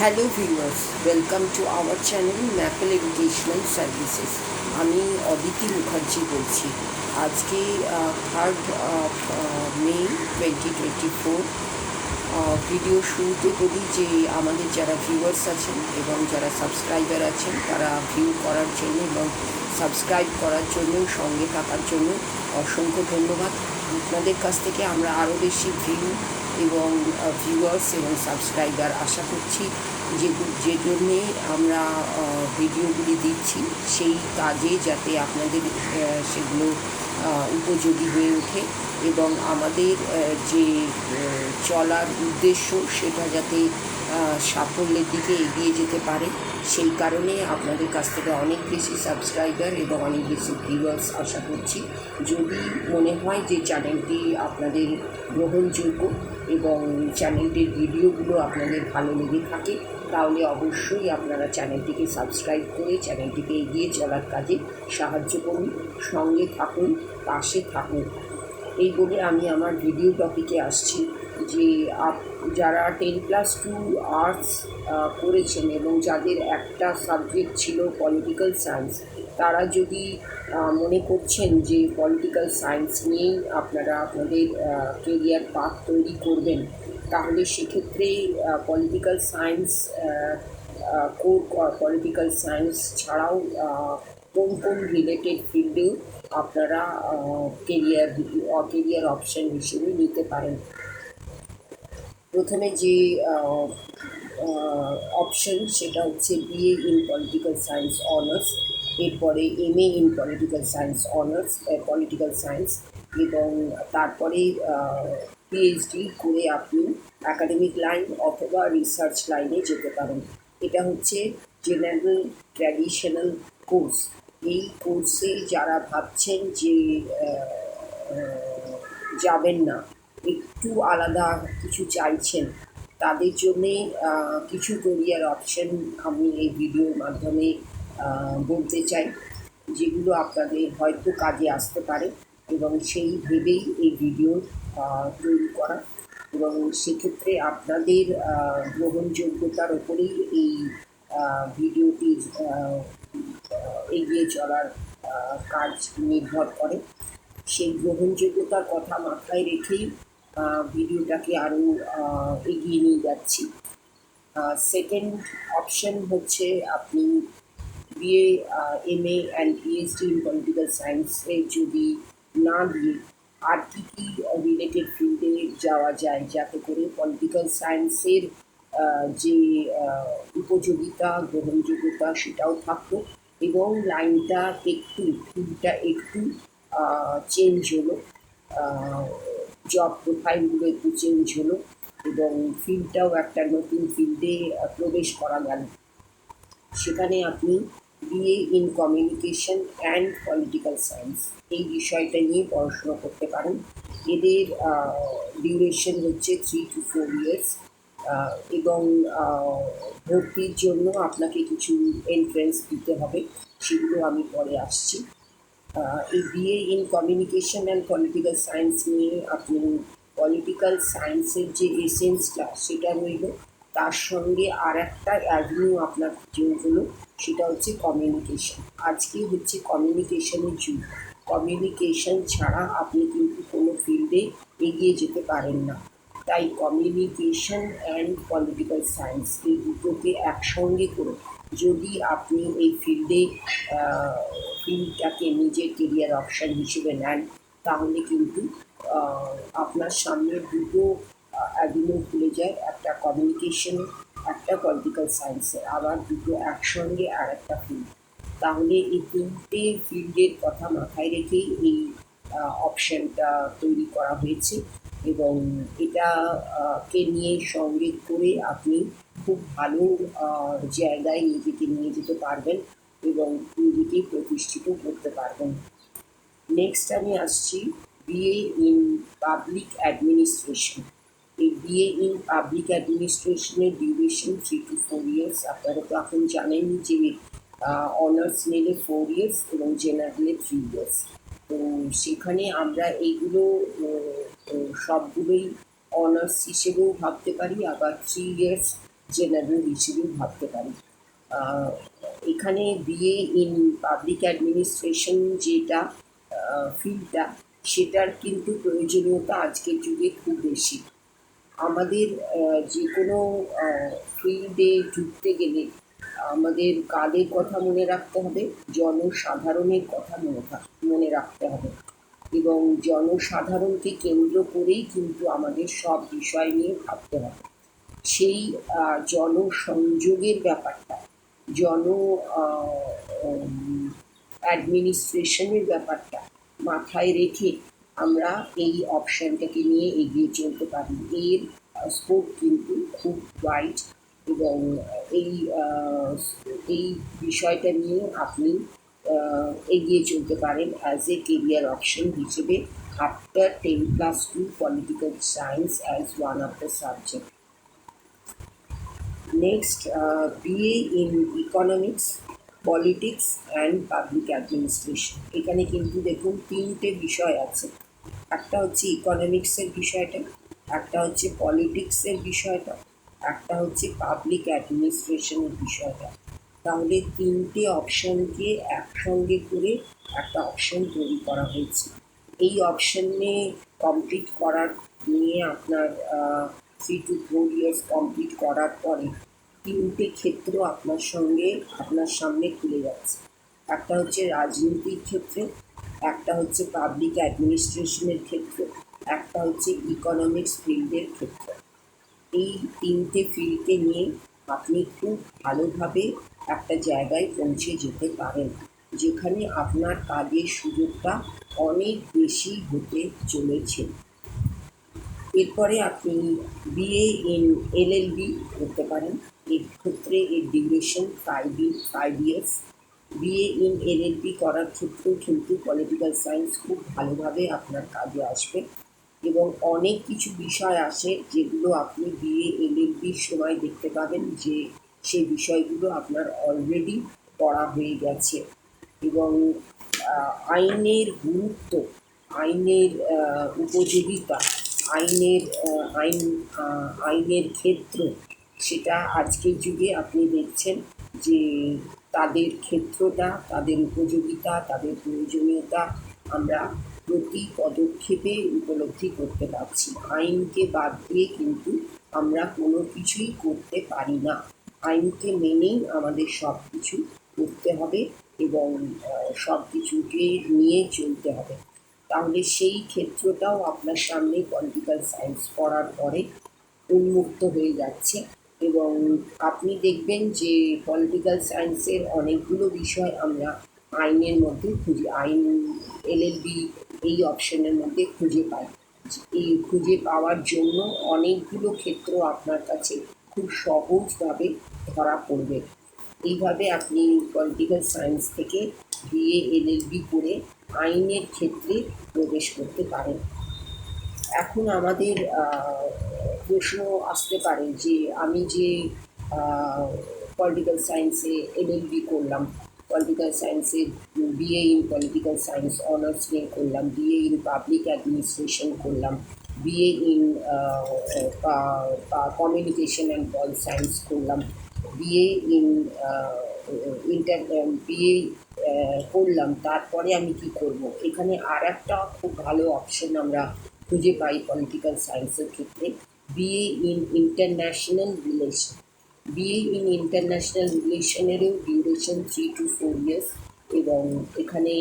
Hello viewers, welcome to our channel maple educational services. আমি অদিতি মুখার্জি বলছি। আজকে 3rd মে 2024। Video শুরুতে বলি যে আমাদের যারা ভিউয়ার্স আছেন এবং যারা সাবস্ক্রাইবার আছেন তারা ভিউ করার জন্য এবং সাবস্ক্রাইব করার জন্য, সঙ্গে থাকার জন্য অসংখ্য ধন্যবাদ। আপনাদের কাছ থেকে আমরা আরও বেশি ভিউ এবং ভিউয়ার্স এবং সাবস্ক্রাইবার আশা করছি, যে জন্যে আমরা ভিডিওগুলি দিচ্ছি সেই কাজে যাতে আপনাদের সেগুলো উপযোগী হয়ে ওঠে এবং আমাদের যে চলার উদ্দেশ্য সেটা যাতে সাফল্যের দিকে এগিয়ে যেতে পারে, সেই কারণে আপনাদের কাছ থেকে অনেক বেশি সাবস্ক্রাইবার এবং অনেক বেশি ভিউয়ার্স আশা করছি। যদি মনে হয় যে চ্যানেলটি আপনাদের গ্রহণযোগ্য এবং চ্যানেলটির ভিডিওগুলো আপনাদের ভালো লেগে থাকে, তাহলে অবশ্যই আপনারা চ্যানেলটিকে সাবস্ক্রাইব করে চ্যানেলটিকে এগিয়ে চলার কাজে সাহায্য করুন, সঙ্গে থাকুন, পাশে থাকুন। এই বলে আমি আমার ভিডিও টপিকে আসছি যে যারা 10+2 আর্টস করেছেন এবং যাদের একটা সাবজেক্ট ছিল পলিটিক্যাল সায়েন্স, তারা যদি মনে করছেন যে পলিটিক্যাল সায়েন্স নিয়েই আপনারা আপনাদের কেরিয়ার পাথ তৈরি করবেন, তাহলে সেক্ষেত্রে পলিটিক্যাল সায়েন্স পলিটিক্যাল সায়েন্স ছাড়াও কোন কোন রিলেটেড ফিল্ডেও আপনারা কেরিয়ার অপশন হিসেবে নিতে পারেন। প্রথমে যে অপশন সেটা হচ্ছে BA in political science honours, এরপরে MA in political science honours political science, এবং তারপরে পিএইচডি করে আপনি অ্যাকাডেমিক লাইন অথবা রিসার্চ লাইনে যেতে পারেন। এটা হচ্ছে জেনারেল ট্র্যাডিশনাল কোর্স। এই কোর্সে যারা ভাবছেন যে যাবেন না, একটু আলাদা কিছু চাইছেন, তাদের জন্যে কিছু কেরিয়ার অপশন আমি এই ভিডিওর মাধ্যমে বলতে চাই, যেগুলো আপনাদের হয়তো কাজে আসতে পারে এবং সেই ভেবেই এই ভিডিও তৈরি করা, এবং সেক্ষেত্রে আপনাদের গ্রহণযোগ্যতার ওপরেই এই ভিডিওটি এগিয়ে চলার কাজ নির্ভর করে। সেই গ্রহণযোগ্যতার কথা মাথায় রেখেই ভিডিওটাকে আরও এগিয়ে নিয়ে যাচ্ছি। সেকেন্ড অপশন হচ্ছে আপনি BA, MA and PhD in political সায়েন্সে যদি না দিয়ে আর কী কী রিলেটেড ফিল্ডে যাওয়া যায়, যাতে করে পলিটিক্যাল সায়েন্সের যে উপযোগিতা, গ্রহণযোগ্যতা সেটাও থাকতো এবং লাইনটা ফিল্ডটা একটু চেঞ্জ হলো, জব প্রোফাইলগুলো একটু চেঞ্জ হলো এবং ফিল্ডটাও একটা নতুন ফিল্ডে প্রবেশ করা গেল। সেখানে আপনি BA in communication and political science এই বিষয়টা নিয়ে পড়াশোনা করতে পারেন। এদের ডিউরেশন হচ্ছে 3 to 4 years এবং ভর্তির জন্য আপনাকে কিছু এন্ট্রেন্স দিতে হবে, সেগুলো আমি পরে আসছি। এই BA in communication and political science নিয়ে আপনি পলিটিক্যাল সায়েন্সের যে এসেন্সটা সেটা রইল, তার সঙ্গে আর একটা অ্যাভিনিউ আপনার যোগ হলো, সেটা হচ্ছে কমিউনিকেশন। আজকে হচ্ছে কমিউনিকেশনের যুগ। কমিউনিকেশন ছাড়া আপনি কিন্তু কোনো ফিল্ডে এগিয়ে যেতে পারেন না। তাই কমিউনিকেশন অ্যান্ড পলিটিক্যাল সায়েন্স এই দুটোকে একসঙ্গে করে যদি আপনি এই ফিল্ডটাকে নিজের কেরিয়ার অপশান হিসেবে নেন, তাহলে কিন্তু আপনার সামনে দুটো অ্যাভিনিউ খুলে যায়, একটা কমিউনিকেশনের, একটা পলিটিক্যাল সায়েন্সের, আবার দুটো একসঙ্গে আর একটা ফিল্ড। তাহলে এই তিনটে ফিল্ডের কথা মাথায় রেখেই এই অপশানটা তৈরি করা হয়েছে এবং এটাকে নিয়ে সঙ্গে করে আপনি খুব ভালো জায়গায় নিজেকে নিয়ে যেতে পারবেন এবং নিজেকে প্রতিষ্ঠিত করতে পারবেন। নেক্সট আমি আসছি বিএ ইন পাবলিক অ্যাডমিনিস্ট্রেশন। এই বিএ ইন পাবলিক অ্যাডমিনিস্ট্রেশনের ডিউরেশন 3 to 4 years। আপনারা তো এখন জানেন যে অনার্স নিলে 4 years এবং জেনারেলে 3 years। তো সেখানে আমরা এইগুলো সবগুলোই অনার্স হিসেবেও ভাবতে পারি, আবার 3 years জেনারেল হিসেবেই ভাবতে পারি। এখানে বিএ ইন পাবলিক অ্যাডমিনিস্ট্রেশন যেটা ফিল্ডটা, সেটার কিন্তু প্রয়োজনীয়তা আজকের যুগে খুব বেশি। আমাদের যে কোনো ফিল্ডে ঢুকতে গেলে আমাদের কাদের কথা মনে রাখতে হবে? জনসাধারণের কথা মনে রাখতে হবে, এবং জনসাধারণকে কেন্দ্র করেই কিন্তু আমাদের সব বিষয় নিয়ে ভাবতে হবে। সেই জনসংযোগের ব্যাপারটা, জন অ্যাডমিনিস্ট্রেশনের ব্যাপারটা মাথায় রেখে আমরা এই অপশানটাকে নিয়ে এগিয়ে চলতে পারি। এর স্কোপ কিন্তু খুব ওয়াইড, এবং এই এই বিষয়টা নিয়ে আপনি এগিয়ে চলতে পারেন অ্যাজ এ কেরিয়ার অপশন হিসেবে after 10+2 political science as one of the subject. Next, BA in economics, politics and public administration. এখানে কিন্তু দেখুন তিনটে বিষয় আছে। একটা হচ্ছে ইকোনমিক্সের বিষয়টা, একটা হচ্ছে পলিটিক্সের বিষয়টা, একটা হচ্ছে পাবলিক অ্যাডমিনিস্ট্রেশনের বিষয়টা। তাহলে তিনটে অপশানকে একসঙ্গে করে একটা অপশান তৈরি করা হয়েছে। এই অপশানে কমপ্লিট করার নিয়ে আপনার 3 to 4 years কমপ্লিট করার পরে তিনটে ক্ষেত্র আপনার সামনে খুলে যাচ্ছে। একটা হচ্ছে রাজনীতির ক্ষেত্রে, একটা হচ্ছে পাবলিক অ্যাডমিনিস্ট্রেশনের ক্ষেত্রে, একটা হচ্ছে ইকোনমিক্স ফিল্ডের ক্ষেত্রে। এই তিনটে ফিল্ডকে নিয়ে আপনি খুব ভালোভাবে একটা জায়গায় পৌঁছে যেতে পারেন, যেখানে আপনার কাজের সুযোগটা অনেক বেশি হতে চলেছে। এরপরে আপনি বিএ ইন এলএলবি করতে পারেন। এর ক্ষেত্রে এর duration 5 years। BA in LLB করার ক্ষেত্রেও কিন্তু পলিটিক্যাল সায়েন্স খুব ভালোভাবে আপনার কাজে আসবে, এবং অনেক কিছু বিষয় আসে যেগুলো আপনি বিএ এলএলবির সময় দেখতে পাবেন যে সেই বিষয়গুলো আপনার অলরেডি পড়া হয়ে গেছে। এবং আইনের গুরুত্ব, আইনের উপযোগিতা, আইনের আইনের ক্ষেত্র, সেটা আজকের যুগে আপনি দেখছেন যে তাদের ক্ষেত্রটা, তাদের উপযোগিতা, তাদের প্রয়োজনীয়তা আমরা প্রতি পদক্ষেপে উপলব্ধি করতে পারছি। আইনকে বাদ দিয়ে কিন্তু আমরা কোনো কিছুই করতে পারি না। আইনকে মেনেই আমাদের সব কিছু করতে হবে, এবং সব কিছুকে নিয়ে চলতে হবে। তাহলে সেই ক্ষেত্রটাও আপনার সামনে পলিটিক্যাল সায়েন্স পড়ার পরে উন্মুক্ত হয়ে যাচ্ছে, এবং আপনি দেখবেন যে পলিটিক্যাল সায়েন্সের অনেকগুলো বিষয় আমরা আইনের মধ্যে আইন এলএলবি এই অপশনের মধ্যে খুঁজে পাই। এই খুঁজে পাওয়ার জন্য অনেকগুলো ক্ষেত্র আপনার কাছে খুব সহজভাবে ধরা পড়বে। এইভাবে আপনি পলিটিক্যাল সায়েন্স থেকে বিএ এলএলবি করে আইনের ক্ষেত্রে প্রবেশ করতে পারেন। এখন আমাদের প্রশ্ন আসতে পারে যে আমি যে পলিটিক্যাল সায়েন্সে এলএলবি করলাম, পলিটিক্যাল সায়েন্সে BA in political science honours নিয়ে করলাম, বিএ ইন পাবলিক অ্যাডমিনিস্ট্রেশন করলাম, BA in communication and pol science করলাম, বিএ ইন বিএ করলাম, তারপরে আমি কি করব? এখানে আর একটা খুব ভালো অপশন আমরা খুঁজে পাই পলিটিক্যাল সায়েন্সের ক্ষেত্রে, BA in international relation. BA in international রিলেশনেরও ডিউরেশন 3 to 4 years, এবং এখানে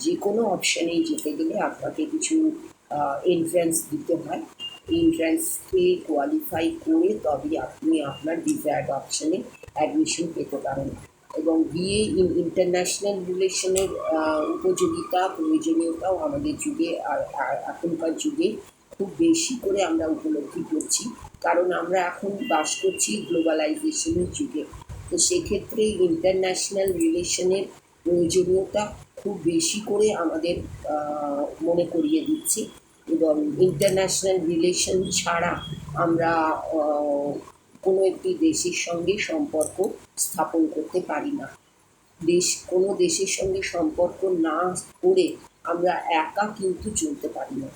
যে কোনো অপশানেই যেতে গেলে আপনাকে কিছু এন্ট্রান্স দিতে হয়। এন্ট্রান্সকে কোয়ালিফাই করে তবে আপনি আপনার ডিজায়ার্ড অপশানে অ্যাডমিশন পেতে পারেন। এবং বিএ ইন ইন্টারন্যাশনাল রিলেশনের উপযোগিতা, প্রয়োজনীয়তাও আমাদের যুগে এখনকার যুগে খুব বেশি করে আমরা উপলব্ধি করছি, কারণ আমরা এখন বাস করছি গ্লোবালাইজেশনের যুগে। তো সেক্ষেত্রে ইন্টারন্যাশনাল রিলেশনের প্রয়োজনীয়তা খুব বেশি করে আমাদের মনে করিয়ে দিচ্ছে, এবং ইন্টারন্যাশনাল রিলেশন ছাড়া আমরা কোনো একটি দেশের সঙ্গে সম্পর্ক স্থাপন করতে পারি না। কোনো দেশের সঙ্গে সম্পর্ক না করে আমরা একা কিন্তু চলতে পারি না।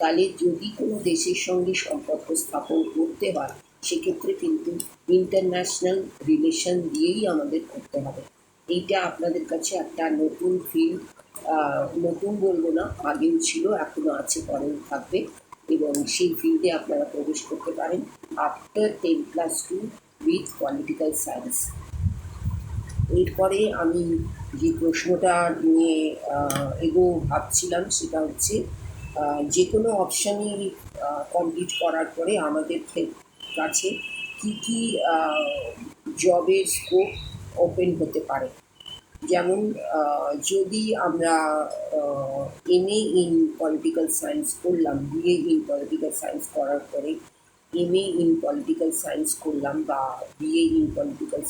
তাহলে যদি কোনো দেশের সঙ্গে সম্পর্ক স্থাপন করতে হয়, সেক্ষেত্রে কিন্তু ইন্টারন্যাশনাল রিলেশন দিয়েই আমাদের করতে হবে। এইটা আপনাদের কাছে একটা নতুন ফিল্ড, নতুন বলবো না, আগেও ছিল, এখনও আছে, পরেও থাকবে, এবং সেই ফিল্ডে আপনারা প্রবেশ করতে পারেন আফটার 10+2 উইথ পলিটিক্যাল সায়েন্স। এরপরে আমি যে প্রশ্নটা নিয়ে ভাবছিলাম সেটা হচ্ছে যে কোনো অপশানই কমপ্লিট করার পরে আমাদের কাছে কী কী জবের স্কোপ ওপেন হতে পারে। যেমন যদি আমরা এমএ ইন পলিটিক্যাল সায়েন্স করলাম, বিএ ইন পলিটিক্যাল সায়েন্স করার পরে এমএ ইন পলিটিক্যাল সায়েন্স করলাম বা বিএ ইন পলিটিক্যাল